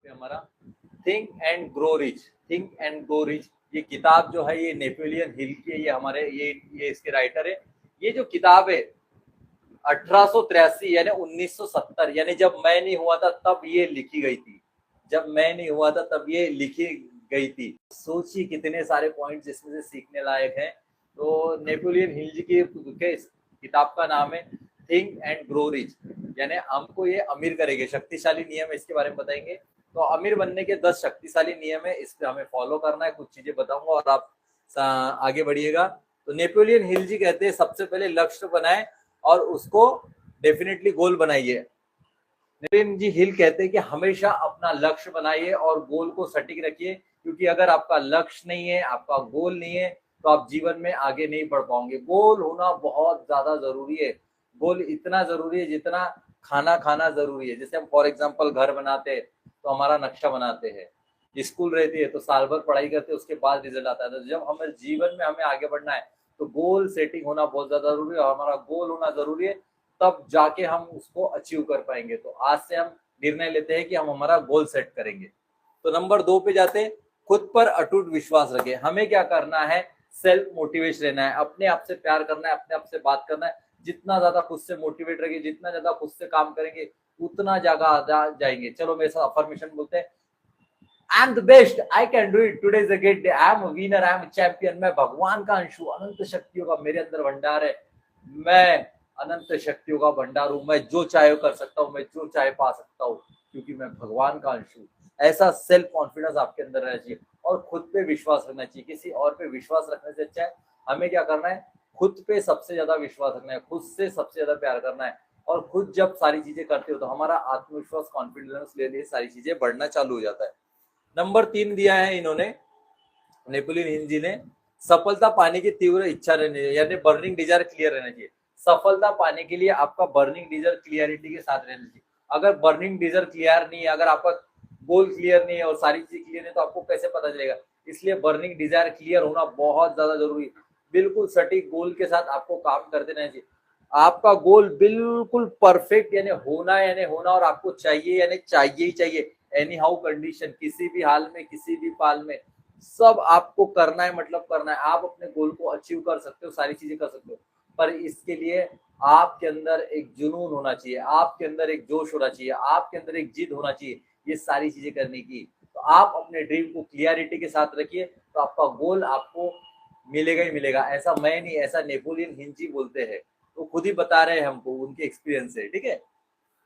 हमारा think and grow rich. Think and grow rich ये किताब जो है ये नेपोलियन हिल की है। ये हमारे ये इसके राइटर है। ये जो किताब है 1883 यानी 1970 यानी जब मैं नहीं हुआ था तब ये लिखी गई थी। जब मैं नहीं हुआ था तब ये लिखी गई थी। सोचिए कितने सारे पॉइंट्स इसमें से सीखने लायक हैं। तो नेपोलियन हिल जी की किताब का नाम है थिंक एंड ग्रो रिच। यानी हमको ये अमीर करेंगे। शक्तिशाली नियम इसके बारे में बताएंगे। तो अमीर बनने के 10 शक्तिशाली नियम है, इस पे हमें फॉलो करना है। कुछ चीजें बताऊंगा और आप आगे बढ़िएगा। तो नेपोलियन हिल जी कहते हैं सबसे पहले लक्ष्य बनाए और उसको डेफिनेटली गोल बनाइए। नेपोलियन जी हिल कहते हैं कि हमेशा अपना लक्ष्य बनाइए और गोल को सटीक रखिए, क्योंकि अगर आपका लक्ष्य नहीं है, आपका गोल नहीं है, तो आप जीवन में आगे नहीं बढ़ पाओगे। गोल होना बहुत ज्यादा जरूरी है। गोल इतना जरूरी है जितना खाना खाना जरूरी है। जैसे हम फॉर एग्जाम्पल घर बनाते हैं तो हमारा नक्शा बनाते हैं, स्कूल रहती है तो साल भर पढ़ाई करते हैं, उसके बाद रिजल्ट आता है। तो जब हमें जीवन में हमें आगे बढ़ना है तो गोल सेटिंग होना बहुत ज्यादा जरूरी है और हमारा गोल होना जरूरी है, तब जाके हम उसको अचीव कर पाएंगे। तो आज से हम निर्णय लेते हैं कि हम हमारा गोल सेट करेंगे। तो नंबर 2 पे जाते हैं, खुद पर अटूट विश्वास रखें। हमें क्या करना है, सेल्फ मोटिवेट रहना है, अपने आप से प्यार करना है, अपने आप से बात करना है। जितना ज्यादा खुद से मोटिवेट रहेंगे, जितना ज्यादा खुद से काम करेंगे, उतना ज्यादा जाएंगे। चलो मेरे साथ अफर्मेशन बोलते हैं, I am the best, I can do it, today is a great day, I am a winner, I am a champion. मैं भगवान का अंश हूँ, अनंत शक्तियों का मेरे अंदर भंडार है। मैं अनंत शक्तियों का भंडार हूँ। मैं जो चाहे कर सकता हूँ, मैं जो चाहे पा सकता हूँ, क्योंकि मैं भगवान का अंश हूँ। ऐसा सेल्फ कॉन्फिडेंस आपके अंदर रहना चाहिए और खुद पे विश्वास रखना चाहिए। किसी और पे विश्वास रखने से अच्छा है हमें क्या करना है, खुद पे सबसे ज्यादा विश्वास रखना है, खुद से सबसे ज्यादा प्यार करना है। और खुद जब सारी चीजें करते हो तो हमारा आत्मविश्वास, कॉन्फिडेंस ले लिए सारी चीजें बढ़ना चालू हो जाता है। नंबर 3 दिया है इन्होंने, नेपोलियन हिल जी ने, सफलता पाने की तीव्र इच्छा रहनी चाहिए, यानी बर्निंग डिजायर क्लियर रहना चाहिए। सफलता पाने के लिए आपका बर्निंग डिजायर क्लियरिटी के साथ रहना चाहिए। अगर बर्निंग डिजायर क्लियर नहीं है, अगर आपका गोल क्लियर नहीं है और सारी चीजें क्लियर नहीं, तो आपको कैसे पता चलेगा। इसलिए बर्निंग डिजायर क्लियर होना बहुत ज्यादा जरूरी है। बिल्कुल सटीक गोल के साथ आपको काम करते रहना चाहिए। आपका गोल बिल्कुल परफेक्ट यानी होना और आपको चाहिए यानी चाहिए ही चाहिए। एनी हाउ कंडीशन, किसी भी हाल में, किसी भी पाल में, सब आपको करना है, मतलब करना है। आप अपने गोल को अचीव कर सकते हो, सारी चीजें कर सकते हो, पर इसके लिए आपके अंदर एक जुनून होना चाहिए, आपके अंदर एक जोश होना चाहिए, आपके अंदर एक जिद होना चाहिए ये सारी चीजें करने की। तो आप अपने ड्रीम को क्लियरिटी के साथ रखिए, तो आपका गोल आपको मिलेगा ही मिलेगा। ऐसा मैं नहीं, ऐसा नेपोलियन हिल जी बोलते हैं, तो खुद ही बता रहे हैं हमको, उनके एक्सपीरियंस से। ठीक है,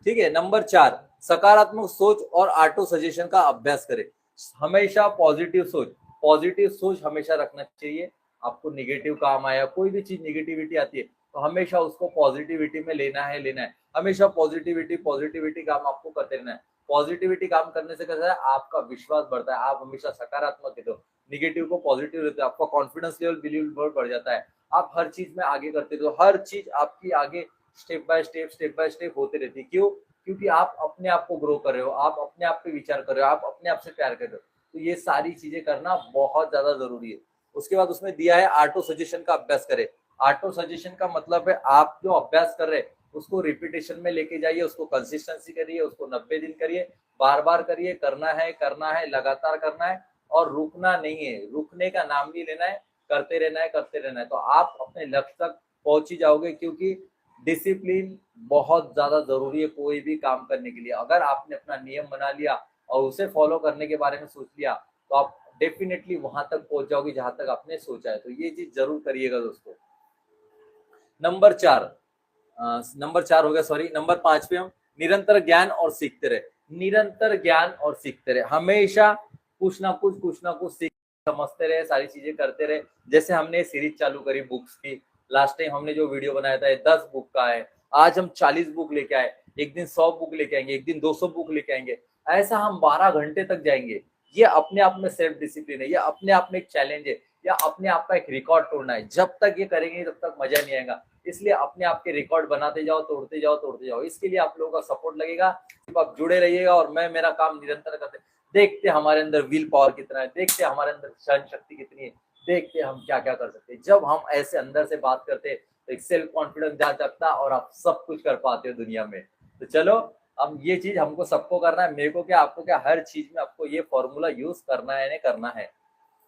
ठीक है। नंबर 4, सकारात्मक सोच और ऑटो सजेशन का अभ्यास करें। हमेशा पॉजिटिव सोच हमेशा रखना चाहिए। आपको निगेटिव काम आया, कोई भी चीज निगेटिविटी आती है, तो हमेशा उसको पॉजिटिविटी में लेना है। हमेशा पॉजिटिविटी काम आपको करते रहना है। पॉजिटिविटी काम करने से कैसा है, आपका विश्वास बढ़ता है, आप हमेशा सकारात्मक रहते हो, निगेटिव को पॉजिटिव रहते हो, आपका कॉन्फिडेंस लेवल बिल्कुल बढ़ जाता है। आप हर चीज में आगे करते हो, हर चीज आपकी आगे स्टेप बाय स्टेप होते रहती है। क्यों? क्योंकि आप अपने आप को ग्रो कर रहे हो, आप अपने आप पे विचार कर रहे हो, आप अपने आप से प्यार कर रहे हो। तो ये सारी चीजें करना बहुत ज्यादा जरूरी है। उसके बाद उसमें दिया है ऑटो सजेशन का अभ्यास करें। ऑटो सजेशन का मतलब है आप जो अभ्यास कर रहे हैं उसको रिपीटेशन में लेके जाइए, उसको कंसिस्टेंसी करिए, उसको 90 दिन करिए, बार बार करिए। करना है, लगातार करना है और रुकना नहीं है, रुकने का नाम नहीं लेना है, करते रहना है। तो आप अपने लक्ष्य तक पहुंच ही जाओगे, क्योंकि डिसिप्लिन बहुत ज्यादा जरूरी है कोई भी काम करने के लिए। अगर आपने अपना नियम बना लिया और उसे फॉलो करने के बारे में सोच लिया, तो आप डेफिनेटली वहां तक पहुंच जाओगे जहां तक आपने सोचा है। तो ये चीज जरूर करिएगा दोस्तों। नंबर 4, नंबर 4 हो गया, सॉरी। नंबर 5 पे हम निरंतर ज्ञान और सीखते रहे। निरंतर ज्ञान और सीखते रहे, हमेशा कुछ ना कुछ सीख समझते रहे, सारी चीजें करते रहे। जैसे हमने सीरीज चालू करी बुक्स की, लास्ट टाइम हमने जो वीडियो बनाया था 10 बुक का है, आज हम 40 बुक लेके आए। एक दिन 100 बुक लेके आएंगे, एक दिन 200 बुक लेके आएंगे। ऐसा हम 12 घंटे तक जाएंगे। ये अपने आप में सेल्फ डिसिप्लिन है, ये अपने आप में एक चैलेंज है, या अपने आप का एक रिकॉर्ड तोड़ना है। जब तक ये करेंगे तब तक मजा नहीं आएगा। इसलिए अपने आप के रिकॉर्ड बनाते जाओ, तोड़ते जाओ। इसके लिए आप लोगों का सपोर्ट लगेगा, आप जुड़े रहिएगा और मैं मेरा काम निरंतर करते। देखते हमारे अंदर विल पावर कितना है, देखते हमारे अंदर सहन शक्ति कितनी है, देखते हम क्या क्या कर सकते हैं। जब हम ऐसे अंदर से बात करते तो एक सेल्फ कॉन्फिडेंस जा सकता और आप सब कुछ कर पाते हो दुनिया में। तो चलो अब ये चीज हमको सबको करना है, मेरे को क्या आपको क्या, हर चीज में आपको ये फॉर्मूला यूज करना है, करना है।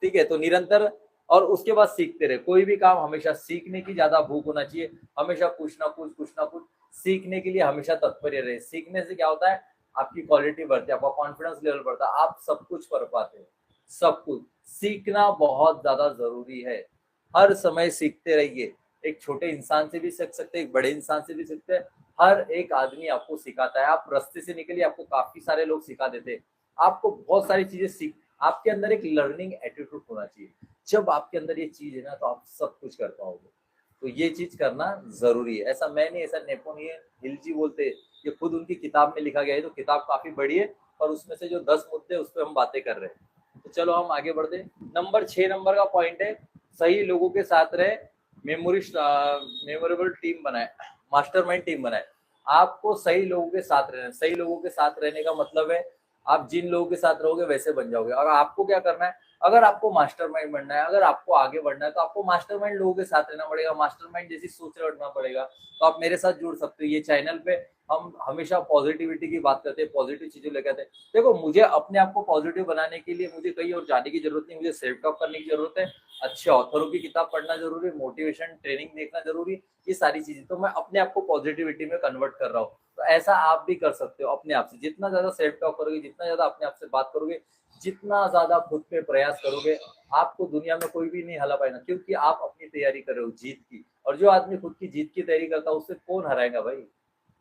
ठीक है, तो निरंतर और उसके बाद सीखते रहे। कोई भी काम हमेशा सीखने की ज्यादा भूख होना चाहिए, हमेशा कुछ ना कुछ सीखने के लिए हमेशा तत्पर रहे। सीखने से क्या होता है, आपकी क्वालिटी बढ़ती है, आपका कॉन्फिडेंस लेवल बढ़ता है, आप सब कुछ कर पाते हैं। सब कुछ सीखना बहुत ज्यादा जरूरी है, हर समय सीखते रहिए। एक छोटे इंसान से भी सीख सकते हैं, एक बड़े इंसान से भी सीखते हैं, हर एक आदमी आपको सिखाता है। आप रास्ते से निकलिए, आपको काफी सारे लोग सिखा देते हैं, आपको बहुत सारी चीजें सीख। आपके अंदर एक लर्निंग एटीट्यूड होना चाहिए, जब आपके अंदर ये चीज है ना, तो आप सब कुछ कर पाओगे। तो ये चीज करना जरूरी है। ऐसा मैं नहीं, ऐसा नेपोलियन हिल जी बोलते हैं, ये खुद उनकी किताब में लिखा गया है। तो किताब काफी बड़ी है, और उसमें से जो 10 मुद्दे उस पर हम बातें कर रहे हैं। तो चलो हम आगे बढ़ते। नंबर 6 नंबर का पॉइंट है, सही लोगों के साथ रहे, मेमोरेबल टीम बनाए, मास्टरमाइंड टीम बनाए। आपको सही लोगों के साथ रहना। सही लोगों के साथ रहने का मतलब है, आप जिन लोगों के साथ रहोगे वैसे बन जाओगे। और आपको क्या करना है, अगर आपको मास्टरमाइंड बनना है, अगर आपको आगे बढ़ना है, तो आपको मास्टरमाइंड लोगों के साथ रहना पड़ेगा, मास्टरमाइंड जैसी सोच रखना पड़ेगा। तो आप मेरे साथ जुड़ सकते हो। ये चैनल पे हम हमेशा पॉजिटिविटी की बात करते हैं, पॉजिटिव चीजें लेकर आते हैं। देखो, मुझे अपने आप को पॉजिटिव बनाने के लिए मुझे कहीं और जाने की जरूरत नहीं, मुझे सेल्फ टॉक करने की जरूरत है, अच्छे ऑथरों की किताब पढ़ना जरूरी, मोटिवेशन ट्रेनिंग देखना जरूरी, ये सारी चीजें। तो मैं अपने आप को पॉजिटिविटी में कन्वर्ट कर रहा हूँ। तो ऐसा आप भी कर सकते हो अपने आप से। जितना ज्यादा सेल्फ टॉक करोगे, जितना ज्यादा अपने आप से बात करोगे, जितना ज्यादा खुद पे प्रयास करोगे, आपको दुनिया में कोई भी नहीं हरा पाएगा, क्योंकि आप अपनी तैयारी कर रहे हो जीत की। और जो आदमी खुद की जीत की तैयारी करता है, उससे कौन हराएगा भाई,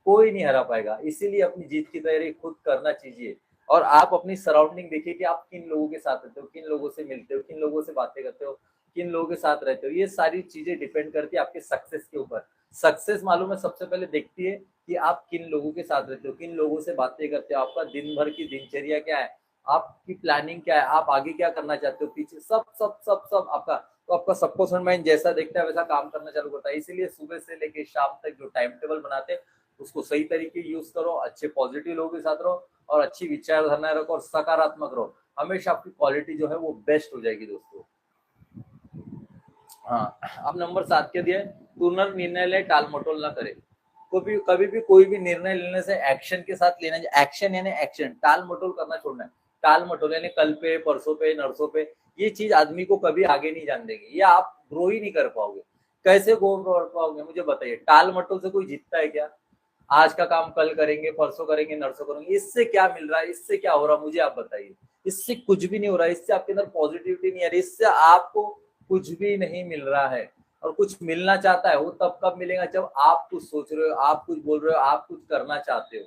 कोई नहीं हरा पाएगा। इसीलिए अपनी जीत की तैयारी खुद करना चाहिए। और आप अपनी सराउंडिंग देखिए कि आप किन लोगों के साथ रहते हो, किन लोगों से मिलते हो, किन लोगों से बातें करते हो, किन लोगों के साथ रहते हो। ये सारी चीजें डिपेंड करती है आपके सक्सेस के ऊपर। सक्सेस मालूम है सबसे पहले देखती है कि आप किन लोगों के साथ रहते हो, किन लोगों से बातें करते हो, आपका दिन भर की दिनचर्या क्या है, आपकी प्लानिंग क्या है, आप आगे क्या करना चाहते हो, पीछे सब सब सब सब आपका। तो आपका सबकॉन्शियस माइंड जैसा देखता है वैसा काम करना चालू करता है। इसीलिए सुबह से लेके शाम तक जो टाइम टेबल बनाते हैं, उसको सही तरीके यूज करो, अच्छे पॉजिटिव लोगों के साथ रहो, और अच्छी विचारधारा रखो, और सकारात्मक रहो। हमेशा आपकी क्वालिटी जो है वो बेस्ट हो जाएगी दोस्तों। हाँ, अब नंबर 7 के दिए, तुरंत निर्णय ले, टाल मटोल ना करे। कभी भी कोई भी निर्णय लेने से एक्शन के साथ लेना चाहिए। एक्शन यानी एक्शन, टाल मटोल करना छोड़ना है। टाल मटोल यानी कल पे, परसों पे, नरसों पे, ये चीज आदमी को कभी आगे नहीं जाने देगी। ये आप ग्रो ही नहीं कर पाओगे। कैसे ग्रो कर पाओगे मुझे बताइए। टाल मटोल से कोई जीतता है क्या? आज का काम कल करेंगे, परसों करेंगे, नरसों करेंगे, इससे क्या मिल रहा है, इससे क्या हो रहा है, मुझे आप बताइए। इससे कुछ भी नहीं हो रहा है, इससे आपके अंदर पॉजिटिविटी नहीं आ रही, इससे आपको कुछ भी नहीं मिल रहा है। और कुछ मिलना चाहता है वो तब कब मिलेगा, जब आप कुछ सोच रहे हो, आप कुछ बोल रहे हो, आप कुछ करना चाहते हो।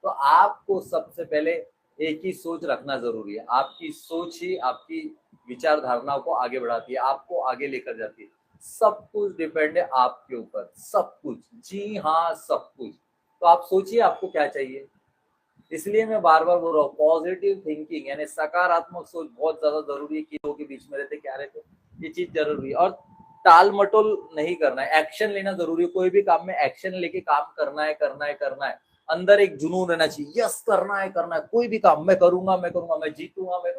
तो आपको सबसे पहले एक ही सोच रखना जरूरी है। आपकी सोच ही आपकी विचार धारणाओं को आगे बढ़ाती है, आपको आगे लेकर जाती है। सब कुछ डिपेंड है आपके ऊपर, सब कुछ, जी हाँ सब कुछ। तो आप सोचिए आपको क्या चाहिए। इसलिए मैं बार बार बोल रहा हूँ, पॉजिटिव थिंकिंग यानी सकारात्मक सोच बहुत ज्यादा जरूरी है। कि लोगों के बीच में रहते क्या रहते, ये चीज जरूरी है। और टाल मटोल नहीं करना है, एक्शन लेना जरूरी है। कोई भी काम में एक्शन लेके काम करना है, करना है, करना है। अंदर एक जुनून रहना चाहिए, यस करना है, करना है। कोई भी काम मैं करूंगा, मैं करूंगा, मैं जीतूंगा, मैं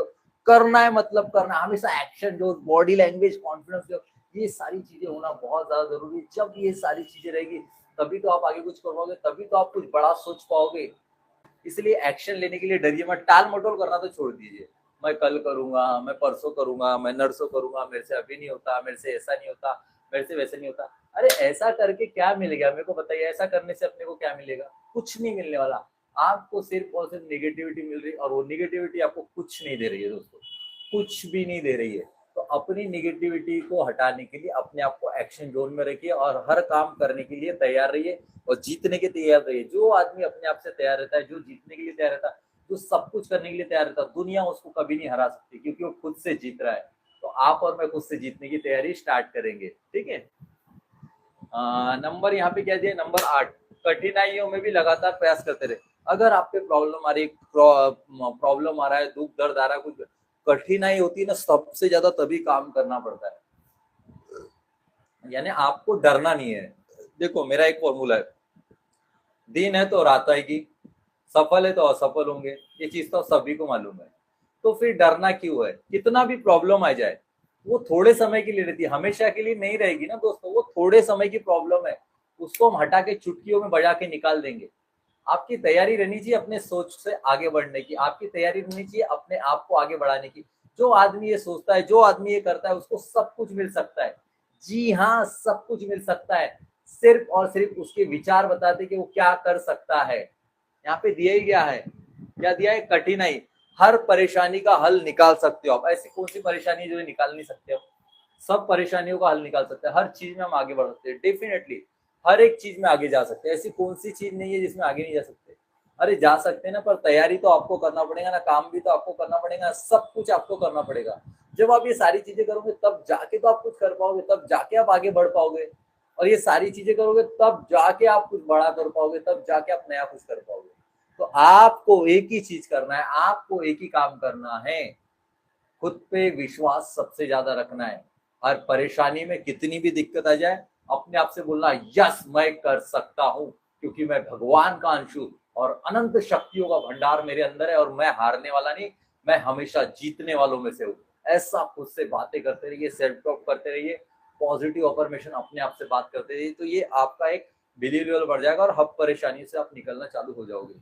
करना है, मतलब करना है हमेशा। एक्शन, जो बॉडी लैंग्वेज, कॉन्फिडेंस, ये सारी चीजें होना बहुत ज्यादा जरूरी है। जब ये सारी चीजें रहेगी, तभी तो आप आगे कुछ कर पाओगे, तभी तो आप कुछ बड़ा सोच पाओगे। इसलिए एक्शन लेने के लिए डरिए मत। टाल मटोल करना तो छोड़ दीजिए। मैं कल करूंगा, मैं परसों करूंगा, मैं नरसों करूंगा, मेरे से अभी नहीं होता, मेरे से ऐसा नहीं होता, मेरे से वैसे नहीं होता। अरे ऐसा करके क्या मिलेगा मेरे को बताइए। ऐसा करने से अपने को क्या मिलेगा? कुछ नहीं मिलने वाला। आपको सिर्फ और सिर्फ नेगेटिविटी मिल रही है, और वो नेगेटिविटी आपको कुछ नहीं दे रही है दोस्तों, कुछ भी नहीं दे रही है। तो अपनी नेगेटिविटी को हटाने के लिए अपने आप को एक्शन जोन में रखिए, और हर काम करने के लिए तैयार रहिए, और जीतने के तैयार रहिए। जो आदमी अपने आप से तैयार रहता है, जो जीतने के लिए तैयार रहता है, जो सब कुछ करने के लिए तैयार रहता है, दुनिया उसको कभी नहीं हरा सकती, क्योंकि वो खुद से जीत रहा है। तो आप और मैं खुद से जीतने की तैयारी स्टार्ट करेंगे, ठीक है। नंबर यहाँ पे क्या दिया, नंबर 8, कठिनाइयों में भी लगातार प्रयास करते रहे। अगर आप पे प्रॉब्लम आ रही, प्रॉब्लम आ रहा है, दुख दर्द आ रहा है, कुछ कठिनाई होती है ना, सबसे ज्यादा तभी काम करना पड़ता है। यानी आपको डरना नहीं है। देखो मेरा एक फॉर्मूला है, दिन है तो रात आएगी, सफल है तो असफल होंगे, ये चीज तो सभी को मालूम है। तो फिर डरना क्यों है? कितना भी प्रॉब्लम आ जाए, वो थोड़े समय के लिए रहती है, हमेशा के लिए नहीं रहेगी ना दोस्तों। वो थोड़े समय की प्रॉब्लम है, उसको हम हटा के चुटकियों में बजा के निकाल देंगे। आपकी तैयारी रहनी चाहिए अपने सोच से आगे बढ़ने की, आपकी तैयारी रहनी चाहिए अपने आप को आगे बढ़ाने की। जो आदमी ये सोचता है, जो आदमी ये करता है, उसको सब कुछ मिल सकता है। जी हाँ, सब कुछ मिल सकता है, सिर्फ और सिर्फ उसके विचार बताते कि वो क्या कर सकता है। यहाँ पे दिया ही गया है, क्या दिया है? कठिनाई। हर परेशानी का हल निकाल सकते हो आप। ऐसी कौन सी परेशानी जो निकाल नहीं सकते हो? सब परेशानियों का हल निकाल सकते हैं, हर चीज में हम आगे बढ़ सकते हैं, डेफिनेटली हर एक चीज में आगे जा सकते हैं। ऐसी कौन सी चीज नहीं है जिसमें आगे नहीं जा सकते? अरे जा सकते हैं ना, पर तैयारी तो आपको करना पड़ेगा ना, काम भी तो आपको करना पड़ेगा, सब कुछ आपको करना पड़ेगा। जब आप ये सारी चीजें करोगे तब जाके तो आप कुछ कर पाओगे, तब जाके आप आगे बढ़ पाओगे। और ये सारी चीजें करोगे तब जाके आप कुछ बड़ा कर पाओगे, तब जाके आप नया कुछ कर पाओगे। तो आपको एक ही चीज करना है, आपको एक ही काम करना है, खुद पे विश्वास सबसे ज्यादा रखना है। हर परेशानी में कितनी भी दिक्कत आ जाए, अपने आप से बोलना यस मैं कर सकता हूं, क्योंकि मैं भगवान का अंश हूं और अनंत शक्तियों का भंडार मेरे अंदर है और मैं हारने वाला नहीं, मैं हमेशा जीतने वालों में से हूं। ऐसा खुद से बातें करते रहिए, सेल्फ टॉक करते रहिए, पॉजिटिव अफर्मेशन अपने आप से बात करते रहिए, तो ये आपका एक बिलीव लेवल बढ़ जाएगा और हर परेशानी से आप निकलना चालू हो जाओगे।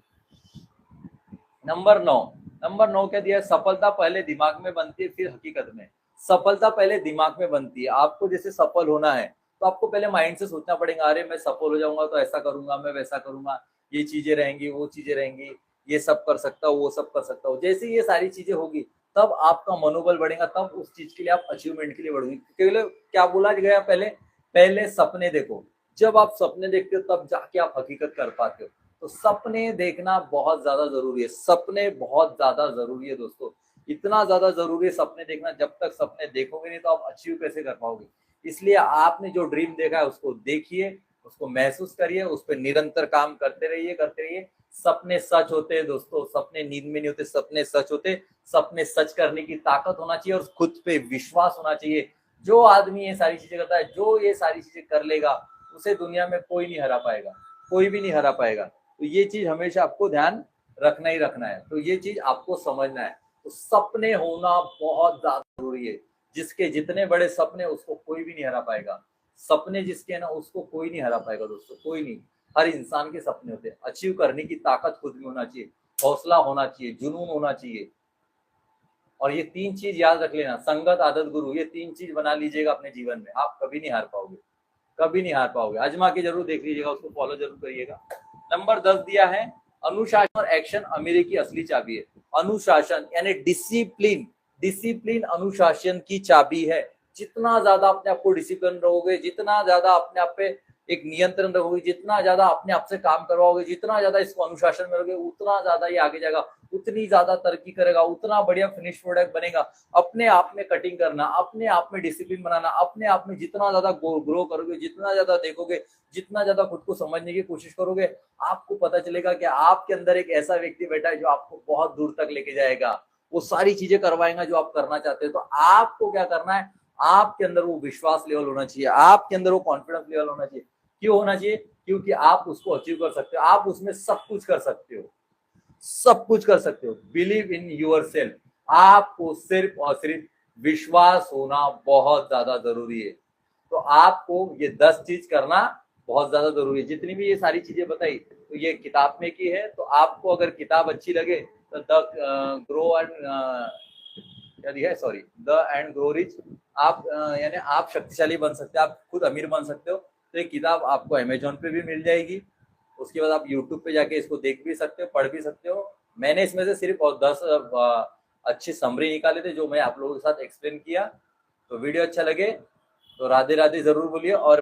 नंबर 9 क्या दिया है? सफलता पहले दिमाग में बनती है फिर हकीकत में। सफलता पहले दिमाग में बनती है। आपको जैसे सफल होना है तो आपको पहले माइंड से सोचना पड़ेगा, अरे मैं सफल हो जाऊंगा तो ऐसा करूंगा, मैं वैसा करूंगा, ये चीजें रहेंगी, वो चीजें रहेंगी, ये सब कर सकता हूँ, वो सब कर सकता हूँ। जैसे ये सारी चीजें होगी तब आपका मनोबल बढ़ेगा, तब उस चीज के लिए आप अचीवमेंट के लिए बढ़ोगे। क्योंकि क्या बोला गया पहले, पहले सपने देखो। जब आप सपने देखते हो तब जाके आप हकीकत कर पाते हो। तो सपने देखना बहुत ज्यादा जरूरी है, सपने बहुत ज्यादा जरूरी है दोस्तों। इतना ज्यादा जरूरी है सपने देखना, जब तक सपने देखोगे नहीं तो आप अचीव कैसे कर पाओगे। इसलिए आपने जो ड्रीम देखा है उसको देखिए, उसको महसूस करिए, उस पर निरंतर काम करते रहिए, करते रहिए। सपने सच होते हैं दोस्तों, सपने नींद में नहीं होते, सपने सच होते। सपने सच करने की ताकत होना चाहिए और खुद पे विश्वास होना चाहिए। जो आदमी ये सारी चीजें करता है, जो ये सारी चीजें कर लेगा, उसे दुनिया में कोई नहीं हरा पाएगा, कोई भी नहीं हरा पाएगा। तो ये चीज हमेशा आपको ध्यान रखना ही रखना है, तो ये चीज आपको समझना है। तो सपने होना बहुत ज्यादा जरूरी है। जिसके जितने बड़े सपने उसको कोई भी नहीं हरा पाएगा। सपने जिसके ना उसको कोई नहीं हरा पाएगा दोस्तों, कोई नहीं। हर इंसान के सपने होते हैं, अचीव करने की ताकत खुद में होना चाहिए, हौसला होना चाहिए, जुनून होना चाहिए। और ये 3 चीज याद रख लेना, संगत आदत गुरु, ये 3 चीज बना लीजिएगा अपने जीवन में, आप कभी नहीं हार पाओगे, कभी नहीं हार पाओगे। आजमा के जरूर देख लीजिएगा, उसको फॉलो जरूर करिएगा। नंबर 10 दिया है, अनुशासन और एक्शन अमीरी की असली चाबी है। अनुशासन यानी डिसिप्लिन, डिसिप्लिन अनुशासन की चाबी है। जितना ज्यादा अपने आप को डिसिप्लिन रहोगे, जितना ज्यादा अपने आप पे एक नियंत्रण रहोगे, जितना ज्यादा अपने आप से काम करवाओगे, जितना ज्यादा इसको अनुशासन में रहोगे, उतना ज्यादा ये आगे जाएगा, उतनी ज्यादा तरक्की करेगा, उतना बढ़िया फिनिश प्रोडक्ट बनेगा। अपने आप में कटिंग करना, अपने आप में डिसिप्लिन बनाना, अपने आप में जितना ज्यादा ग्रो करोगे, जितना ज्यादा देखोगे, जितना ज्यादा खुद को समझने की कोशिश करोगे, आपको पता चलेगा कि आपके अंदर एक ऐसा व्यक्ति बैठा है जो आपको बहुत दूर तक लेके जाएगा, वो सारी चीजें करवाएगा जो आप करना चाहते हो। तो आपको क्या करना है, आपके अंदर वो विश्वास लेवल होना चाहिए, आपके अंदर वो कॉन्फिडेंस लेवल होना चाहिए। क्यों होना चाहिए? क्योंकि आप उसको अचीव कर सकते हो, आप उसमें सब कुछ कर सकते हो, सब कुछ कर सकते हो। Believe in yourself. आपको सिर्फ और सिर्फ विश्वास होना बहुत ज्यादा जरूरी है। तो आपको ये 10 चीज करना बहुत ज्यादा जरूरी है। जितनी भी ये सारी चीजें बताई तो ये किताब में की है। तो आपको अगर किताब अच्छी लगे तो the grow and the end grow rich, आप यानी आप शक्तिशाली बन सकते हो, आप खुद अमीर बन सकते हो। तो ये किताब आपको अमेजोन पे भी मिल जाएगी। उसके बाद आप यूट्यूब पे जाके इसको देख भी सकते हो, पढ़ भी सकते हो। मैंने इसमें से सिर्फ 10 अच्छी समरी निकाले थे जो मैं आप लोगों के साथ एक्सप्लेन किया। तो वीडियो अच्छा लगे तो राधे राधे जरूर बोलिए और